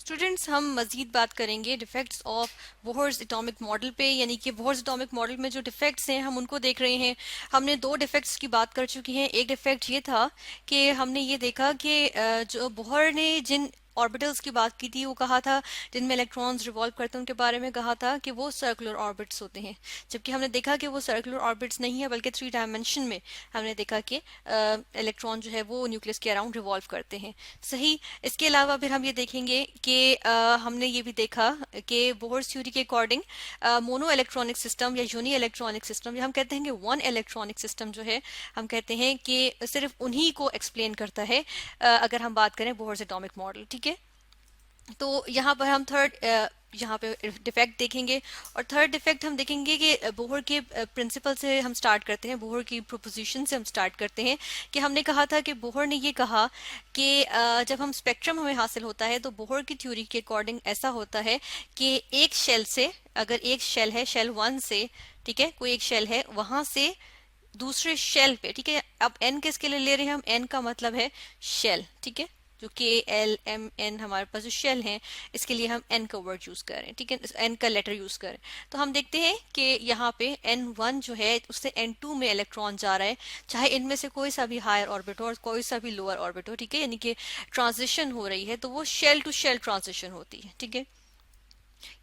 Students, हम मजीद बात करेंगे defects of Bohr's atomic model पे, यानी कि बोहर्स एटॉमिक मॉडल में जो डिफेक्ट्स हैं हम उनको देख रहे हैं। हमने दो डिफेक्ट्स की बात कर चुकी हैं। एक डिफेक्ट ये था कि हमने ये देखा कि जो बोहर ने जिन ऑर्बिटल्स की बात की थी वो कहा था जिनमें इलेक्ट्रॉन्स रिवॉल्व करते हैं उनके बारे में कहा था कि वो सर्कुलर ऑर्बिट्स होते हैं, जबकि हमने देखा कि वो सर्कुलर ऑर्बिट्स नहीं है बल्कि 3 डायमेंशन में हमने देखा कि इलेक्ट्रॉन जो है वो न्यूक्लियस के अराउंड रिवॉल्व करते हैं। सही। इसके अलावा फिर हम ये देखेंगे कि हमने ये भी देखा कि बोहर्स थ्योरी के अकॉर्डिंग मोनो इलेक्ट्रॉनिक सिस्टम या यूनी इलेक्ट्रॉनिक सिस्टम या हम कहते हैं कि वन इलेक्ट्रॉनिक सिस्टम जो है हम कहते हैं कि सिर्फ उन्हीं को एक्सप्लेन करता है अगर हम बात करें बोहर्स एटॉमिक मॉडल। ठीक है, तो यहाँ पर हम थर्ड यहाँ पे डिफेक्ट देखेंगे। और थर्ड डिफेक्ट हम देखेंगे कि बोहर के प्रिंसिपल से हम स्टार्ट करते हैं, बोहर की प्रोपोजिशन से हम स्टार्ट करते हैं कि हमने कहा था कि बोहर ने ये कहा कि जब हम स्पेक्ट्रम हमें हासिल होता है तो बोहर की थ्योरी के अकॉर्डिंग ऐसा होता है कि एक शेल से, अगर एक शेल है शेल वन से, ठीक है, कोई एक शेल है वहां से दूसरे शेल पे, ठीक है, अब एन किसके लिए ले रहे हैं हम, एन का मतलब है शेल, ठीक है, जो के एल एम एन हमारे पास जो शेल हैं इसके लिए हम एन का वर्ड यूज करें, ठीक है, एन का लेटर यूज करें। तो हम देखते हैं कि यहाँ पे एन वन जो है उससे एन टू में इलेक्ट्रॉन जा रहा है, चाहे इनमें से कोई सा भी हायर ऑर्बिट हो और कोई सा भी लोअर ऑर्बिट हो, ठीक है, यानी कि ट्रांजिशन हो रही है तो वो शेल टू शेल ट्रांजिशन होती है। ठीक है,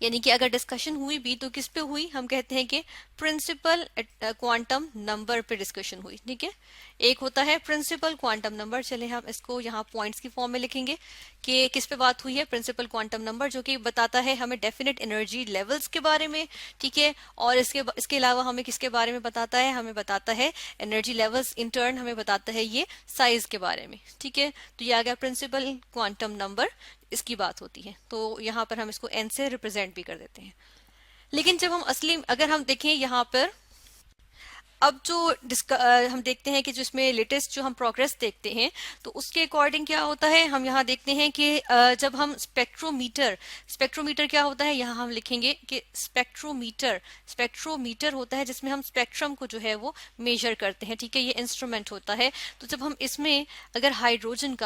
यानी कि अगर डिस्कशन हुई भी तो किस पे हुई, हम कहते हैं कि प्रिंसिपल क्वांटम नंबर पे डिस्कशन हुई। ठीक है, एक होता है प्रिंसिपल क्वांटम नंबर, चले हम इसको यहाँ पॉइंट्स की फॉर्म में लिखेंगे कि किस पे बात हुई है, प्रिंसिपल क्वांटम नंबर, जो कि बताता है हमें डेफिनेट एनर्जी लेवल्स के बारे में। ठीक है, और इसके अलावा हमें किसके बारे में बताता है, हमें बताता है एनर्जी लेवल्स, इन टर्न हमें बताता है ये साइज के बारे में। ठीक है, तो ये आ गया प्रिंसिपल क्वांटम नंबर, इसकी बात होती है। तो यहाँ पर हम इसको एन से रिप्रेजेंट भी कर देते हैं। लेकिन जब हम असली अगर हम देखें यहाँ पर अब जो हम देखते हैं कि जो इसमें लेटेस्ट जो हम प्रोग्रेस देखते हैं तो उसके अकॉर्डिंग क्या होता है, हम यहाँ देखते हैं कि जब हम स्पेक्ट्रोमीटर क्या होता है, यहाँ हम लिखेंगे कि स्पेक्ट्रोमीटर होता है जिसमें हम स्पेक्ट्रम को जो है वो मेजर करते हैं। ठीक है, ये इंस्ट्रूमेंट होता है। तो जब हम इसमें अगर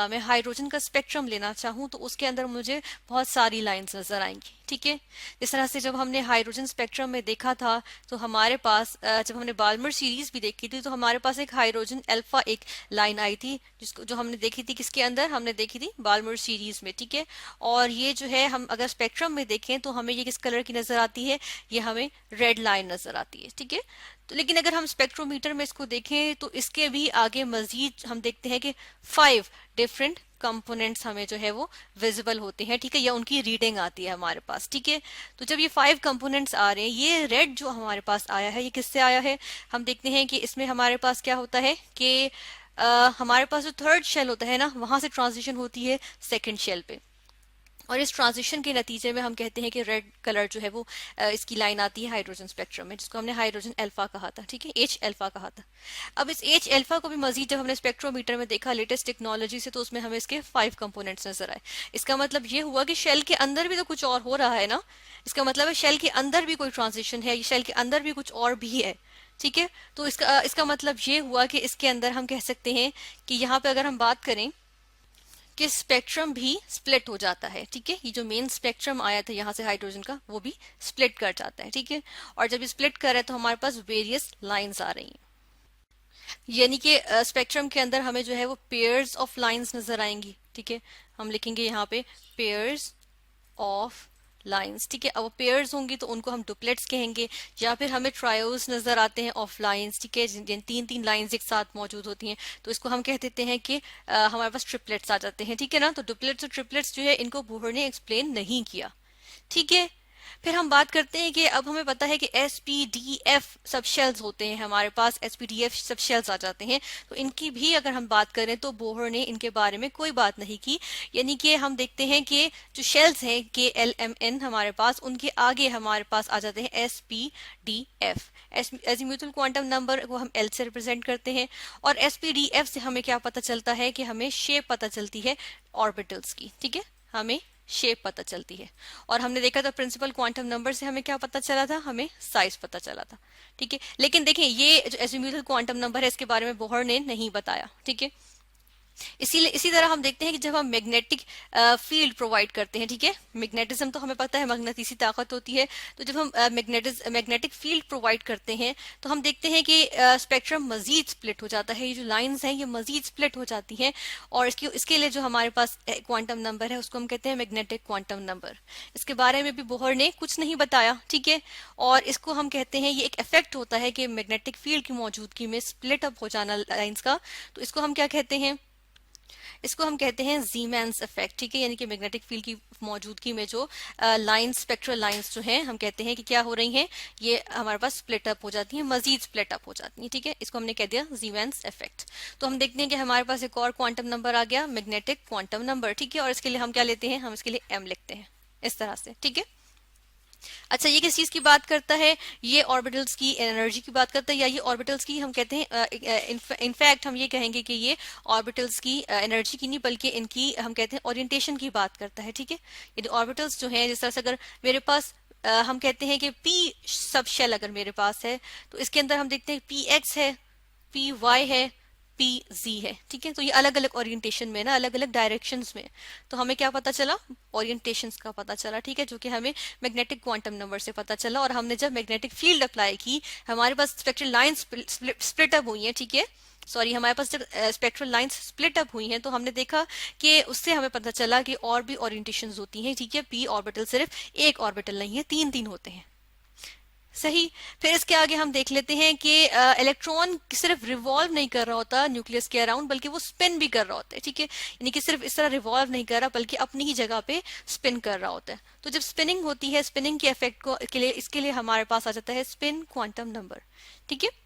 मैं हाइड्रोजन का स्पेक्ट्रम लेना चाहूँ तो उसके अंदर मुझे बहुत सारी लाइन्स नजर आएंगी। ठीक है, इस तरह से जब हमने हाइड्रोजन स्पेक्ट्रम में देखा था तो हमारे पास जब हमने बाल्मर सीरीज भी देखी थी तो हमारे पास एक हाइड्रोजन अल्फा एक लाइन आई थी जिसको जो हमने देखी थी किसके अंदर, हमने देखी थी बाल्मर सीरीज में। ठीक है, और ये जो है हम अगर स्पेक्ट्रम में देखें तो हमें ये किस कलर की नजर आती है, ये हमें रेड लाइन नजर आती है। ठीक है, तो लेकिन अगर हम स्पेक्ट्रोमीटर में इसको देखें तो इसके भी आगे मजीद हम देखते हैं कि 5 डिफरेंट कंपोनेंट्स हमें जो है वो विजिबल होते हैं। ठीक है, या उनकी रीडिंग आती है हमारे पास। ठीक है, तो जब ये 5 कंपोनेंट्स आ रहे हैं, ये रेड जो हमारे पास आया है ये किससे आया है, हम देखते हैं कि इसमें हमारे पास क्या होता है कि हमारे पास जो थर्ड शेल होता है ना वहां से ट्रांजिशन होती है सेकेंड शेल पे, और इस ट्रांजिशन के नतीजे में हम कहते हैं कि रेड कलर जो है वो इसकी लाइन आती है हाइड्रोजन स्पेक्ट्रम में, जिसको हमने हाइड्रोजन अल्फा कहा था। ठीक है, एच अल्फा कहा था। अब इस एच अल्फा को भी मजीद जब हमने स्पेक्ट्रोमीटर में देखा लेटेस्ट टेक्नोलॉजी से तो उसमें हमें इसके 5 कंपोनेंट्स नजर आए। इसका मतलब ये हुआ कि शेल के अंदर भी तो कुछ और हो रहा है ना, इसका मतलब है शेल के अंदर भी कोई ट्रांजिशन है, शेल के अंदर भी कुछ और भी है। ठीक है, तो इसका मतलब ये हुआ कि इसके अंदर हम कह सकते हैं कि यहाँ पे अगर हम बात करें कि स्पेक्ट्रम भी स्प्लिट हो जाता है। ठीक है, ये जो मेन स्पेक्ट्रम आया था यहाँ से हाइड्रोजन का वो भी स्प्लिट कर जाता है। ठीक है, और जब ये स्प्लिट कर रहा है तो हमारे पास वेरियस लाइंस आ रही हैं, यानी कि स्पेक्ट्रम के अंदर हमें जो है वो पेयर्स ऑफ लाइंस नजर आएंगी। ठीक है, हम लिखेंगे यहाँ पे पेयर्स ऑफ लाइंस। ठीक है, अब पेयर्स होंगी तो उनको हम डुप्लेट्स कहेंगे, या फिर हमें ट्रायोस नजर आते हैं ऑफ लाइंस। ठीक है, जिन तीन तीन लाइंस एक साथ मौजूद होती हैं तो इसको हम कह देते हैं कि हमारे पास ट्रिपलेट्स आ जाते हैं। ठीक है ना, तो डुप्लेट्स और ट्रिपलेट्स जो है इनको बोहर ने एक्सप्लेन नहीं किया। ठीक है, फिर हम बात करते हैं कि अब हमें पता है कि SPDF सब शेल्स होते हैं, हमारे पास SPDF सब शेल्स आ जाते हैं। तो इनकी भी अगर हम बात करें तो बोहर ने इनके बारे में कोई बात नहीं की, यानी कि हम देखते हैं कि जो शेल्स हैं KLMN हमारे पास, उनके आगे हमारे पास आ जाते हैं SPDF। एजीम्यूथल क्वांटम नंबर को हम L से रिप्रेजेंट करते हैं, और SPDF से हमें क्या पता चलता है कि हमें शेप पता चलती है ऑर्बिटल्स की। ठीक है, हमें शेप पता चलती है, और हमने देखा था प्रिंसिपल क्वांटम नंबर से हमें क्या पता चला था, हमें साइज पता चला था। ठीक है, लेकिन देखें ये जो एजीम्यूथल क्वांटम नंबर है इसके बारे में बोहर ने नहीं बताया। ठीक है, इसी तरह हम देखते हैं कि जब हम मैग्नेटिक फील्ड प्रोवाइड करते हैं, ठीक है, मैग्नेटिज्म तो हमें पता है मगनतीसी ताकत होती है, तो जब हम मैग्नेटिक फील्ड प्रोवाइड करते हैं तो हम देखते हैं कि स्पेक्ट्रम मजीद स्प्लिट हो जाता है, ये जो लाइंस हैं ये मजीद स्प्लिट हो जाती हैं, और इसके लिए जो हमारे पास क्वांटम नंबर है उसको हम कहते हैं मैग्नेटिक क्वांटम नंबर। इसके बारे में भी बोहर ने कुछ नहीं बताया, ठीक है, और इसको हम कहते हैं ये एक इफेक्ट होता है कि मैग्नेटिक फील्ड की मौजूदगी में स्प्लिट अप हो जाना लाइंस का, तो इसको हम क्या कहते हैं, इसको हम कहते हैं जीमैन्स इफेक्ट, ठीक है, यानी कि मैग्नेटिक फील्ड की मौजूदगी में जो लाइंस, स्पेक्ट्रल लाइंस जो हैं, हम कहते हैं कि क्या हो रही हैं, ये हमारे पास स्प्लिट अप हो जाती हैं, मजीद स्प्लिट अप हो जाती हैं, ठीक है, इसको हमने कह दिया जीमैन्स इफेक्ट। तो हम देखते हैं कि हमारे पास एक और क्वांटम नंबर आ गया, मैग्नेटिक क्वांटम नंबर, ठीक है, और इसके लिए हम क्या लेते हैं, हम इसके लिए एम लिखते हैं इस तरह से, ठीक है। अच्छा, ये किस चीज की बात करता है, ये ऑर्बिटल्स की एनर्जी की बात करता है, या ये ऑर्बिटल्स की हम कहते हैं, इनफैक्ट हम ये कहेंगे कि ये ऑर्बिटल्स की एनर्जी की नहीं बल्कि इनकी हम कहते हैं ओरिएंटेशन की बात करता है, ठीक है। यदि ऑर्बिटल्स जो हैं, जिस तरह से अगर मेरे पास हम कहते हैं कि पी सब शेल अगर मेरे पास है, तो इसके अंदर हम देखते हैं पी एक्स है, पी वाई है, पी जी है, ठीक है, तो ये अलग अलग ओरिएंटेशन में ना, अलग अलग डायरेक्शंस में, तो हमें क्या पता चला, ओरिएंटेशंस का पता चला, ठीक है, जो कि हमें मैग्नेटिक क्वांटम नंबर से पता चला। और हमने जब मैग्नेटिक फील्ड अप्लाई की, हमारे पास स्पेक्ट्रल लाइंस स्प्लिट अप हुई हैं, ठीक है, सॉरी, हमारे पास जब स्पेक्ट्रल लाइंस स्प्लिट अप हुई हैं तो हमने देखा कि उससे हमें पता चला कि और भी ओरिएंटेशंस होती हैं, ठीक है, पी ऑर्बिटल सिर्फ एक ऑर्बिटल नहीं है, तीन तीन होते हैं, सही। फिर इसके आगे हम देख लेते हैं कि इलेक्ट्रॉन सिर्फ रिवॉल्व नहीं कर रहा होता न्यूक्लियस के अराउंड, बल्कि वो स्पिन भी कर रहा होता है, ठीक है, यानी कि सिर्फ इस तरह रिवॉल्व नहीं कर रहा बल्कि अपनी ही जगह पे स्पिन कर रहा होता है। तो जब स्पिनिंग होती है, स्पिनिंग के इफेक्ट को के लिए, इसके लिए हमारे पास आ जाता है स्पिन क्वांटम नंबर, ठीक है।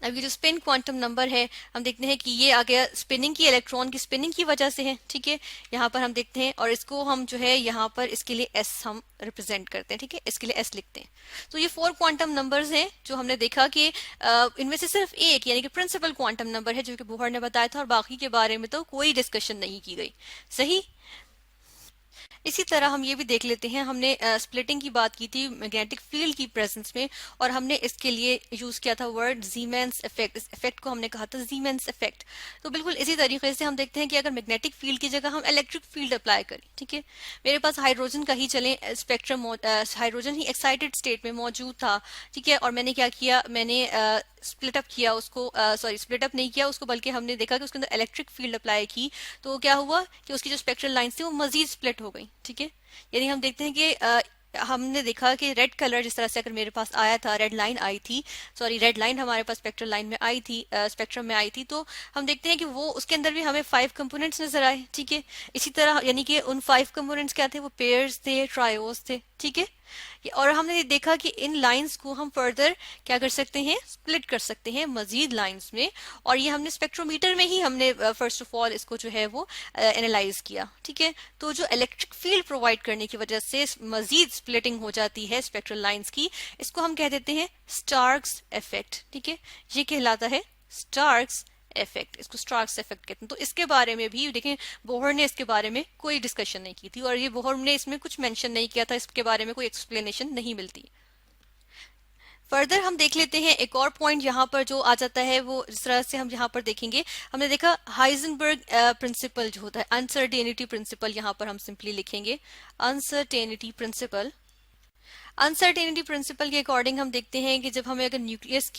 अब ये जो स्पिन क्वांटम नंबर है, हम देखते हैं कि ये आ गया स्पिनिंग की, इलेक्ट्रॉन की स्पिनिंग की वजह से है, ठीक है, यहाँ पर हम देखते हैं, और इसको हम जो है यहाँ पर इसके लिए एस हम रिप्रेजेंट करते हैं, ठीक है, इसके लिए एस लिखते हैं। तो ये 4 क्वांटम नंबर्स हैं जो हमने देखा कि इनमें से सिर्फ एक यानी कि प्रिंसिपल क्वांटम नंबर है जो कि बोहर ने बताया था, और बाकी के बारे में तो कोई डिस्कशन नहीं की गई, सही। इसी तरह हम ये भी देख लेते हैं, हमने स्प्लिटिंग की बात की थी मैग्नेटिक फील्ड की प्रेजेंस में, और हमने इसके लिए यूज किया था वर्ड जीमेंस इफेक्ट, इस इफेक्ट को हमने कहा था जीमेंस इफेक्ट। तो बिल्कुल इसी तरीके से हम देखते हैं कि अगर मैग्नेटिक फील्ड की जगह हम इलेक्ट्रिक फील्ड अप्लाई करें, ठीक है, मेरे पास हाइड्रोजन का ही चले स्पेक्ट्रम, हाइड्रोजन ही एक्साइटेड स्टेट में मौजूद था, ठीक है, और मैंने क्या किया, मैंने स्प्लिट अप किया उसको, सॉरी स्प्लिट अप नहीं किया उसको, बल्कि हमने देखा कि उसके अंदर इलेक्ट्रिक फील्ड अप्लाई की, तो क्या हुआ कि उसकी जो स्पेक्ट्रल लाइंस थी वो मजीद स्प्लिट हो गई, ठीक है। यानी हम देखते हैं कि हमने देखा कि रेड कलर जिस तरह से अगर मेरे पास आया था, रेड लाइन आई थी, सॉरी रेड लाइन हमारे पास स्पेक्ट्रल लाइन में आई थी, स्पेक्ट्रम में आई थी, तो हम देखते हैं कि वो उसके अंदर भी हमें 5 कंपोनेंट्स नजर आए, ठीक है। इसी तरह यानी कि उन 5 कंपोनेंट्स क्या थे, वो पेयर्स थे, ट्रायोस थे, ठीक है। और हमने देखा कि इन लाइंस को हम फर्दर क्या कर सकते हैं, स्प्लिट कर सकते हैं मजीद लाइंस में, और ये हमने स्पेक्ट्रोमीटर में ही हमने फर्स्ट ऑफ ऑल इसको जो है वो एनालाइज किया, ठीक है। तो जो इलेक्ट्रिक फील्ड प्रोवाइड करने की वजह से मजीद स्प्लिटिंग हो जाती है स्पेक्ट्रल लाइंस की, इसको हम कह देते हैं स्टार्क्स इफेक्ट, ठीक है, ये कहलाता है स्टार्क्स इफेक्ट, इसको स्टार्क्स इफेक्ट कहते हैं। तो इसके बारे में भी देखें, बोहर ने इसके बारे में कोई डिस्कशन नहीं की थी, और ये बोहर ने इसमें कुछ मेंशन नहीं किया था, इसके बारे में कोई एक्सप्लेनेशन नहीं मिलती। फर्दर हम देख लेते हैं एक और पॉइंट यहाँ पर जो आ जाता है, वो इस तरह से हम यहाँ पर देखेंगे, हमने देखा हाइजेनबर्ग प्रिंसिपल जो होता है, अनसर्टेनिटी प्रिंसिपल, यहाँ पर हम सिंपली लिखेंगे अनसर्टेनिटी प्रिंसिपल। अनसर्टेनिटी प्रिंसिपल के अकॉर्डिंग हम देखते हैं कि जब हमें अगर न्यूक्लियस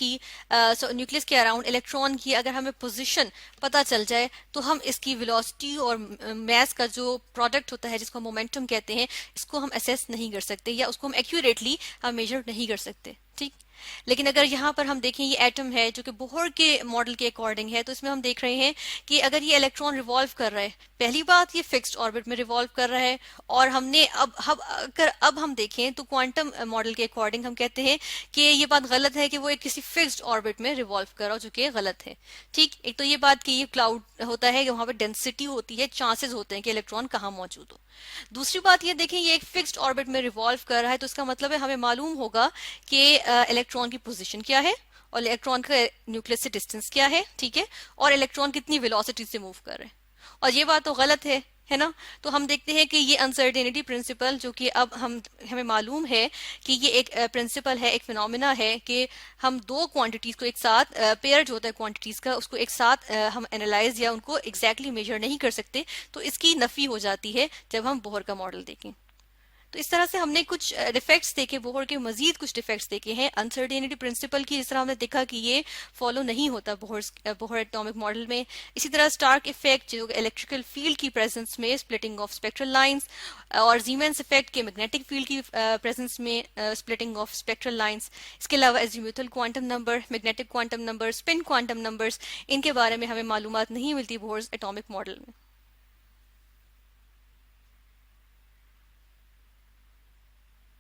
के अराउंड इलेक्ट्रॉन की अगर हमें पोजीशन पता चल जाए, तो हम इसकी वेलोसिटी और मास का जो प्रोडक्ट होता है जिसको मोमेंटम कहते हैं, इसको हम असेस नहीं कर सकते, या उसको हम एक्यूरेटली हम मेजर नहीं कर सकते, ठीक। लेकिन अगर यहाँ पर हम देखें, ये एटम है जो कि बोहर के मॉडल के अकॉर्डिंग है, तो इसमें हम देख रहे हैं कि अगर ये इलेक्ट्रॉन रिवॉल्व कर रहा है, पहली बात ये फिक्स्ड ऑर्बिट में रिवॉल्व कर रहा है, और हमने अब हम देखें तो क्वांटम मॉडल के अकॉर्डिंग हम कहते हैं कि ये बात गलत है कि वो एक किसी फिक्स्ड ऑर्बिट में रिवॉल्व कर रहा हो, जो कि गलत है, ठीक। एक तो ये बात कि ये क्लाउड होता है कि वहां पर डेंसिटी होती है, चांसेस होते हैं कि इलेक्ट्रॉन कहाँ मौजूद हो। दूसरी बात ये देखें, ये एक फिक्स्ड ऑर्बिट में रिवॉल्व कर रहा है, तो इसका मतलब है हमें मालूम होगा कि इलेक्ट्रॉन की पोजीशन क्या है, और इलेक्ट्रॉन का न्यूक्लियस से डिस्टेंस क्या है, ठीक है, और इलेक्ट्रॉन कितनी वेलोसिटी से मूव कर रहे हैं। और ये बात तो गलत है ना। तो हम देखते हैं कि ये अनसर्टेनिटी प्रिंसिपल, जो कि अब हमें मालूम है कि ये एक प्रिंसिपल है, एक फिनोमिना है कि हम दो क्वांटिटीज को एक साथ, पेयर जो होता है क्वांटिटीज का, उसको एक साथ हम एनालाइज या उनको एग्जैक्टली मेजर नहीं कर सकते। तो इसकी नफी हो जाती है जब हम बोहर का मॉडल देखें। तो इस तरह से हमने कुछ डिफेक्ट्स देखे, बोहर के मजीद कुछ डिफेक्ट्स देखे हैं अनसर्टेनिटी प्रिंसिपल की, जिस तरह हमने देखा कि ये फॉलो नहीं होता बोहर एटॉमिक मॉडल में। इसी तरह स्टार्क इफेक्ट, जो इलेक्ट्रिकल फील्ड की प्रेजेंस में स्प्लिटिंग ऑफ स्पेक्ट्रल लाइंस, और जीमेंस इफेक्ट के मैग्नेटिक फील्ड की प्रेजेंस में स्प्लिटिंग ऑफ स्पेक्ट्रल लाइंस। इसके अलावा azimuthal quantum number, magnetic quantum number, spin quantum numbers, इनके बारे में हमें मालूमात नहीं मिलती बोहर एटॉमिक मॉडल में।